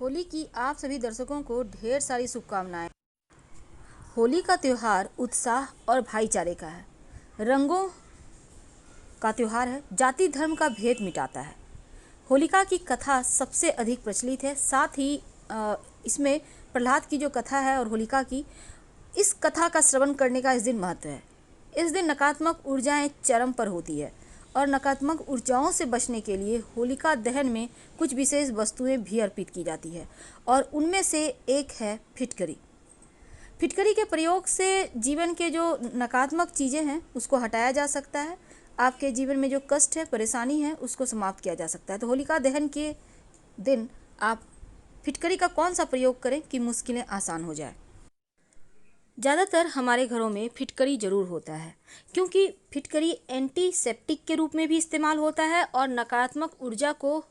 होली की आप सभी दर्शकों को ढेर सारी शुभकामनाएं। होली का त्यौहार उत्साह और भाईचारे का है। रंगों का त्यौहार है, जाति धर्म का भेद मिटाता है। होलिका की कथा सबसे अधिक प्रचलित है। साथ ही इसमें प्रहलाद की जो कथा है और होलिका की, इस कथा का श्रवण करने का इस दिन महत्व है। इस दिन नकारात्मक ऊर्जाएं चरम पर होती है और नकारात्मक ऊर्जाओं से बचने के लिए होलिका दहन में कुछ विशेष वस्तुएं भी अर्पित की जाती है और उनमें से एक है फिटकरी। फिटकरी के प्रयोग से जीवन के जो नकारात्मक चीज़ें हैं उसको हटाया जा सकता है। आपके जीवन में जो कष्ट है, परेशानी है, उसको समाप्त किया जा सकता है। तो होलिका दहन के दिन आप फिटकरी का कौन सा प्रयोग करें कि मुश्किलें आसान हो जाए। ज़्यादातर हमारे घरों में फिटकरी ज़रूर होता है, क्योंकि फिटकरी एंटीसेप्टिक के रूप में भी इस्तेमाल होता है और नकारात्मक ऊर्जा को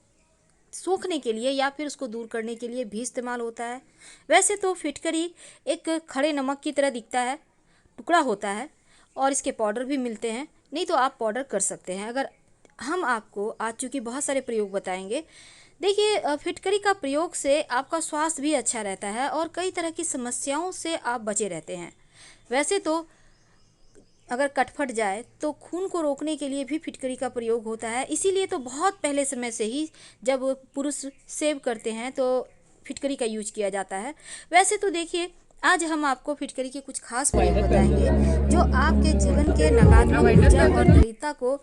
सोखने के लिए या फिर उसको दूर करने के लिए भी इस्तेमाल होता है। वैसे तो फिटकरी एक खड़े नमक की तरह दिखता है, टुकड़ा होता है और इसके पाउडर भी मिलते हैं। नहीं तो आप पाउडर कर सकते हैं। अगर हम आपको आज चूँकि बहुत सारे प्रयोग बताएंगे, देखिए फिटकरी का प्रयोग से आपका स्वास्थ्य भी अच्छा रहता है और कई तरह की समस्याओं से आप बचे रहते हैं। वैसे तो अगर कट फट जाए तो खून को रोकने के लिए भी फिटकरी का प्रयोग होता है। इसीलिए तो बहुत पहले समय से ही जब पुरुष सेव करते हैं तो फिटकरी का यूज किया जाता है। वैसे तो देखिए, आज हम आपको फिटकरी के कुछ खास प्रयोग बताएंगे जो आपके जीवन के नकारात्मक ऊर्जा और दरिद्रता को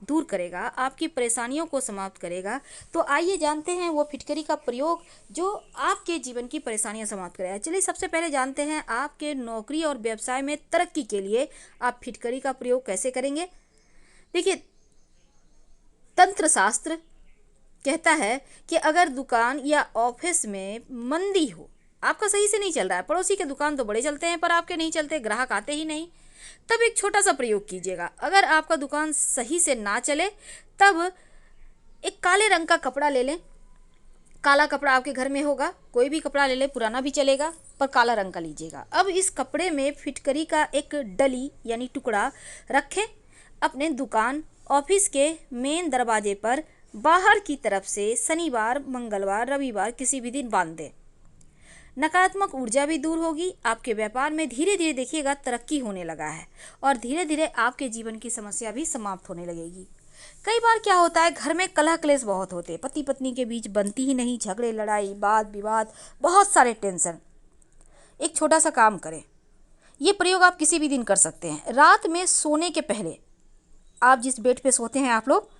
दूर करेगा, आपकी परेशानियों को समाप्त करेगा। तो आइए जानते हैं वो फिटकरी का प्रयोग जो आपके जीवन की परेशानियां समाप्त करेगा। चलिए सबसे पहले जानते हैं आपके नौकरी और व्यवसाय में तरक्की के लिए आप फिटकरी का प्रयोग कैसे करेंगे। देखिए, तंत्र शास्त्र कहता है कि अगर दुकान या ऑफिस में मंदी हो, आपका सही से नहीं चल रहा है, पड़ोसी के दुकान तो बड़े चलते हैं पर आपके नहीं चलते, ग्राहक आते ही नहीं, तब एक छोटा सा प्रयोग कीजिएगा। अगर आपका दुकान सही से ना चले तब एक काले रंग का कपड़ा ले लें। काला कपड़ा आपके घर में होगा, कोई भी कपड़ा ले लें, पुराना भी चलेगा पर काला रंग का लीजिएगा। अब इस कपड़े में फिटकरी का एक डली यानी टुकड़ा रखें। अपने दुकान ऑफिस के मेन दरवाजे पर बाहर की तरफ से शनिवार, मंगलवार, रविवार किसी भी दिन बांध दें। नकारात्मक ऊर्जा भी दूर होगी। आपके व्यापार में धीरे धीरे देखिएगा तरक्की होने लगा है और धीरे धीरे आपके जीवन की समस्या भी समाप्त होने लगेगी। कई बार क्या होता है, घर में कलह क्लेश बहुत होते हैं, पति पत्नी के बीच बनती ही नहीं, झगड़े, लड़ाई, वाद विवाद, बहुत सारे टेंशन। एक छोटा सा काम करें, ये प्रयोग आप किसी भी दिन कर सकते हैं। रात में सोने के पहले आप जिस बेड पे सोते हैं आप लोग,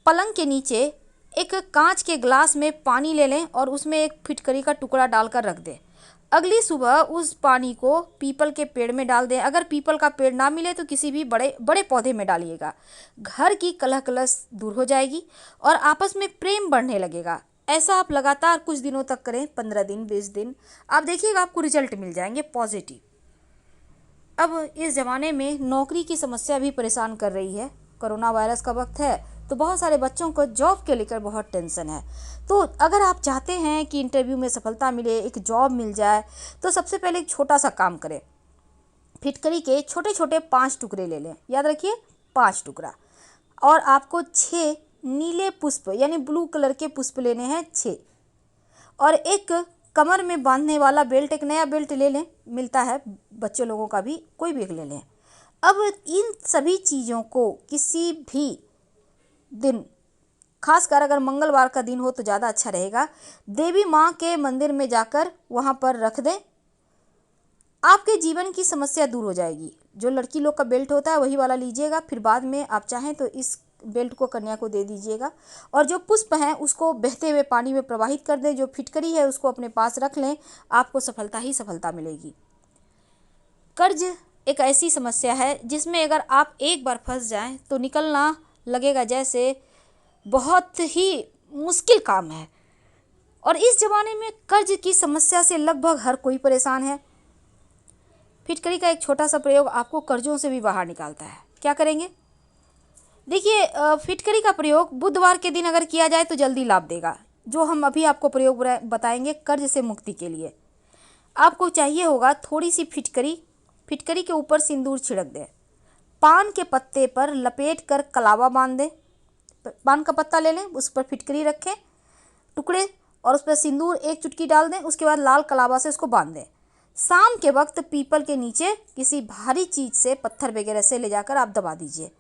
पलंग के नीचे एक कांच के ग्लास में पानी ले लें और उसमें एक फिटकरी का टुकड़ा डालकर रख दें। अगली सुबह उस पानी को पीपल के पेड़ में डाल दें। अगर पीपल का पेड़ ना मिले तो किसी भी बड़े बड़े पौधे में डालिएगा। घर की कलह कलश दूर हो जाएगी और आपस में प्रेम बढ़ने लगेगा। ऐसा आप लगातार कुछ दिनों तक करें, 15 दिन, 20 दिन, आप देखिएगा आपको रिजल्ट मिल जाएंगे पॉजिटिव। अब इस ज़माने में नौकरी की समस्या भी परेशान कर रही है। कोरोना वायरस का वक्त है तो बहुत सारे बच्चों को जॉब के लेकर बहुत टेंशन है। तो अगर आप चाहते हैं कि इंटरव्यू में सफलता मिले, एक जॉब मिल जाए, तो सबसे पहले एक छोटा सा काम करें। फिटकरी के छोटे छोटे 5 टुकड़े ले लें, याद रखिए 5 टुकड़ा, और आपको 6 नीले पुष्प यानी ब्लू कलर के पुष्प लेने हैं, 6, और एक कमर में बांधने वाला बेल्ट, एक नया बेल्ट ले लें, मिलता है बच्चों लोगों का भी, कोई भी एक ले लें। अब इन सभी चीज़ों को किसी भी दिन, खासकर अगर मंगलवार का दिन हो तो ज़्यादा अच्छा रहेगा, देवी माँ के मंदिर में जाकर वहाँ पर रख दें। आपके जीवन की समस्या दूर हो जाएगी। जो लड़की लोग का बेल्ट होता है वही वाला लीजिएगा, फिर बाद में आप चाहें तो इस बेल्ट को कन्या को दे दीजिएगा। और जो पुष्प हैं उसको बहते हुए पानी में प्रवाहित कर दें। जो फिटकरी है उसको अपने पास रख लें, आपको सफलता ही सफलता मिलेगी। कर्ज एक ऐसी समस्या है जिसमें अगर आप एक बार फंस जाएं तो निकलना लगेगा जैसे बहुत ही मुश्किल काम है। और इस ज़माने में कर्ज की समस्या से लगभग हर कोई परेशान है। फिटकरी का एक छोटा सा प्रयोग आपको कर्जों से भी बाहर निकालता है। क्या करेंगे? देखिए, फिटकरी का प्रयोग बुधवार के दिन अगर किया जाए तो जल्दी लाभ देगा। जो हम अभी आपको प्रयोग बताएंगे कर्ज से मुक्ति के लिए, आपको चाहिए होगा थोड़ी सी फिटकरी। फिटकरी के ऊपर सिंदूर छिड़क दें, पान के पत्ते पर लपेट कर कलावा बांध दें। पान का पत्ता ले लें, उस पर फिटकरी रखें टुकड़े, और उस पर सिंदूर 1 चुटकी डाल दें। उसके बाद लाल कलावा से उसको बांध दें। शाम के वक्त पीपल के नीचे किसी भारी चीज़ से, पत्थर वगैरह से ले जाकर आप दबा दीजिए।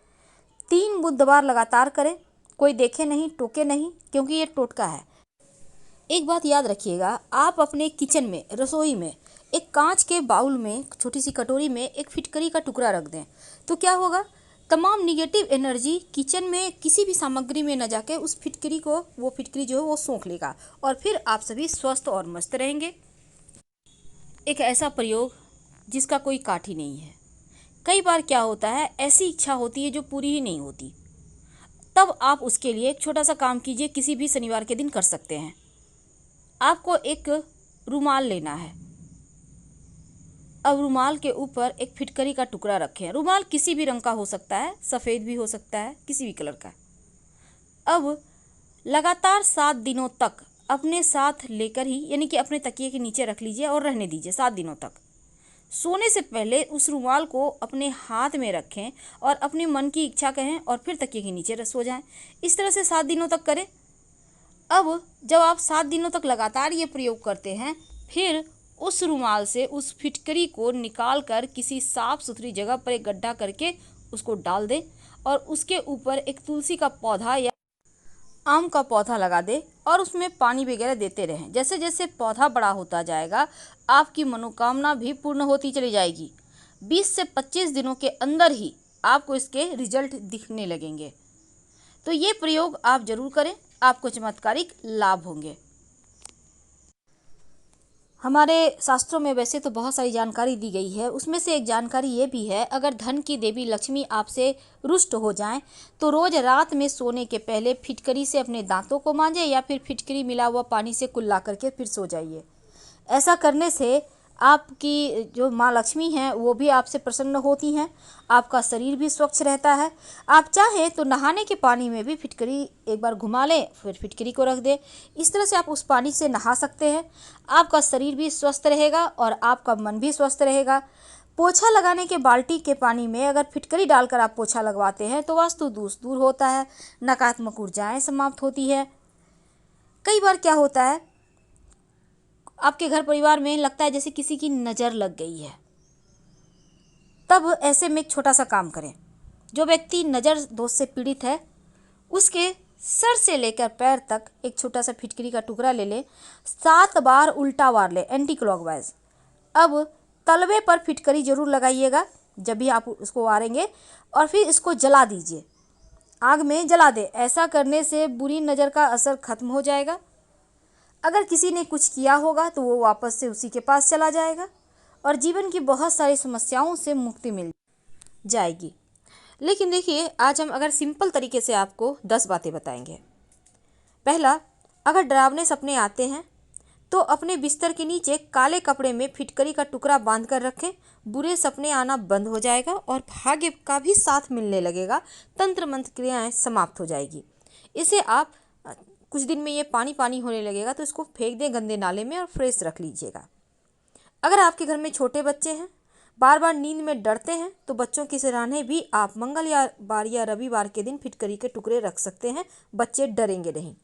3 बुधवार लगातार करें, कोई देखे नहीं, टोके नहीं, क्योंकि ये टोटका है। एक बात याद रखिएगा, आप अपने किचन में, रसोई में एक कांच के बाउल में, छोटी सी कटोरी में एक फिटकरी का टुकड़ा रख दें। तो क्या होगा, तमाम निगेटिव एनर्जी किचन में किसी भी सामग्री में न जाके उस फिटकरी को, वो फिटकरी जो है वो सोख लेगा और फिर आप सभी स्वस्थ और मस्त रहेंगे। एक ऐसा प्रयोग जिसका कोई काट ही नहीं है। कई बार क्या होता है, ऐसी इच्छा होती है जो पूरी ही नहीं होती, तब आप उसके लिए एक छोटा सा काम कीजिए। किसी भी शनिवार के दिन कर सकते हैं। आपको एक रुमाल लेना है। अब रुमाल के ऊपर एक फिटकरी का टुकड़ा रखें। रुमाल किसी भी रंग का हो सकता है, सफ़ेद भी हो सकता है, किसी भी कलर का। अब लगातार 7 दिनों तक अपने साथ लेकर ही, यानी कि अपने तकिए के नीचे रख लीजिए और रहने दीजिए 7 दिनों तक। सोने से पहले उस रुमाल को अपने हाथ में रखें और अपने मन की इच्छा कहें और फिर तकिए के नीचे सो जाएं। इस तरह से 7 दिनों तक करें। अब जब आप 7 दिनों तक लगातार ये प्रयोग करते हैं, फिर उस रुमाल से उस फिटकरी को निकाल कर किसी साफ सुथरी जगह पर एक गड्ढा करके उसको डाल दें और उसके ऊपर एक तुलसी का पौधा या आम का पौधा लगा दें और उसमें पानी वगैरह देते रहें। जैसे जैसे पौधा बड़ा होता जाएगा, आपकी मनोकामना भी पूर्ण होती चली जाएगी। 20 से 25 दिनों के अंदर ही आपको इसके रिजल्ट दिखने लगेंगे। तो ये प्रयोग आप जरूर करें, आपको चमत्कारिक लाभ होंगे। हमारे शास्त्रों में वैसे तो बहुत सारी जानकारी दी गई है, उसमें से एक जानकारी ये भी है, अगर धन की देवी लक्ष्मी आपसे रुष्ट हो जाएं तो रोज़ रात में सोने के पहले फिटकरी से अपने दांतों को मांजें या फिर फिटकरी मिला हुआ पानी से कुल्ला करके फिर सो जाइए। ऐसा करने से आपकी जो माँ लक्ष्मी हैं वो भी आपसे प्रसन्न होती हैं, आपका शरीर भी स्वच्छ रहता है। आप चाहें तो नहाने के पानी में भी फिटकरी एक बार घुमा लें, फिर फिटकरी को रख दें। इस तरह से आप उस पानी से नहा सकते हैं। आपका शरीर भी स्वस्थ रहेगा और आपका मन भी स्वस्थ रहेगा। पोछा लगाने के बाल्टी के पानी में अगर फिटकरी डालकर आप पोछा लगवाते हैं तो वास्तु दोष दूर होता है, नकारात्मक ऊर्जाएँ समाप्त होती है। कई बार क्या होता है, आपके घर परिवार में लगता है जैसे किसी की नज़र लग गई है, तब ऐसे में एक छोटा सा काम करें। जो व्यक्ति नज़र दोष से पीड़ित है, उसके सर से लेकर पैर तक एक छोटा सा फिटकरी का टुकड़ा ले लें, 7 बार उल्टा वार लें, एंटी क्लॉकवाइज। अब तलवे पर फिटकरी जरूर लगाइएगा जब भी आप उसको वारेंगे, और फिर इसको जला दीजिए, आग में जला दें। ऐसा करने से बुरी नज़र का असर खत्म हो जाएगा। अगर किसी ने कुछ किया होगा तो वो वापस से उसी के पास चला जाएगा और जीवन की बहुत सारी समस्याओं से मुक्ति मिल जाएगी। लेकिन देखिए, आज हम अगर सिंपल तरीके से आपको 10 बातें बताएंगे। पहला, अगर डरावने सपने आते हैं तो अपने बिस्तर के नीचे काले कपड़े में फिटकरी का टुकड़ा बांध कर रखें। बुरे सपने आना बंद हो जाएगा और भाग्य का भी साथ मिलने लगेगा। तंत्र मंत्र क्रियाएँ समाप्त हो जाएगी। इसे आप कुछ दिन में ये पानी पानी होने लगेगा तो इसको फेंक दें गंदे नाले में और फ्रेश रख लीजिएगा। अगर आपके घर में छोटे बच्चे हैं, बार बार नींद में डरते हैं, तो बच्चों की सराहने भी आप मंगलवार या रविवार के दिन फिटकरी के टुकड़े रख सकते हैं, बच्चे डरेंगे नहीं।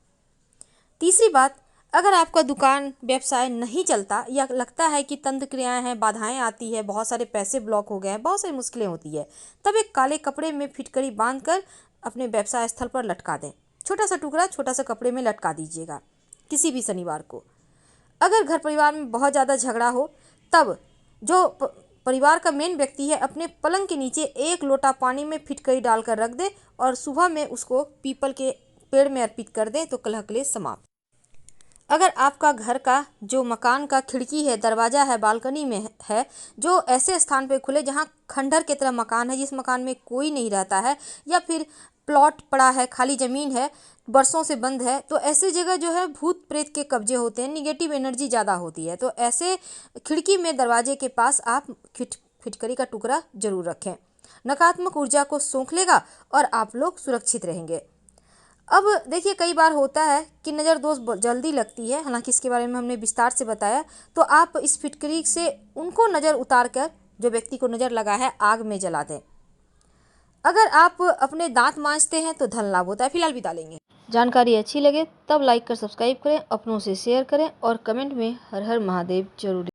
तीसरी बात, अगर आपका दुकान व्यवसाय नहीं चलता या लगता है कि तंत्र क्रियाएँ हैं, बाधाएँ आती है, बहुत सारे पैसे ब्लॉक हो गए हैं, बहुत सारी मुश्किलें होती है, तब एक काले कपड़े में फिटकरी बांध कर अपने व्यवसाय स्थल पर लटका दें। छोटा सा टुकड़ा छोटा सा कपड़े में लटका दीजिएगा किसी भी शनिवार को। अगर घर परिवार में बहुत ज़्यादा झगड़ा हो, तब जो परिवार का मेन व्यक्ति है अपने पलंग के नीचे 1 लोटा पानी में फिटकरी डालकर रख दे और सुबह में उसको पीपल के पेड़ में अर्पित कर दें तो कलह क्लेश समाप्त। अगर आपका घर का जो मकान का खिड़की है, दरवाज़ा है, बालकनी में है, जो ऐसे स्थान पर खुले जहाँ खंडहर की तरह मकान है, जिस मकान में कोई नहीं रहता है, या फिर प्लॉट पड़ा है, खाली ज़मीन है, बरसों से बंद है, तो ऐसी जगह जो है भूत प्रेत के कब्जे होते हैं, निगेटिव एनर्जी ज़्यादा होती है। तो ऐसे खिड़की में, दरवाजे के पास आप फिटकरी का टुकड़ा जरूर रखें। नकारात्मक ऊर्जा को सोख लेगा और आप लोग सुरक्षित रहेंगे। अब देखिए, कई बार होता है कि नज़र दोष जल्दी लगती है, हालांकि इसके बारे में हमने विस्तार से बताया। तो आप इस फिटकरी से उनको नज़र उतार कर, जो व्यक्ति को नज़र लगा है, आग में जला दें। अगर आप अपने दांत मांजते हैं तो धन लाभ होता है। फिलहाल विदा लेंगे। जानकारी अच्छी लगे तब लाइक कर सब्सक्राइब करें, अपनों से शेयर करें और कमेंट में हर हर महादेव जरूर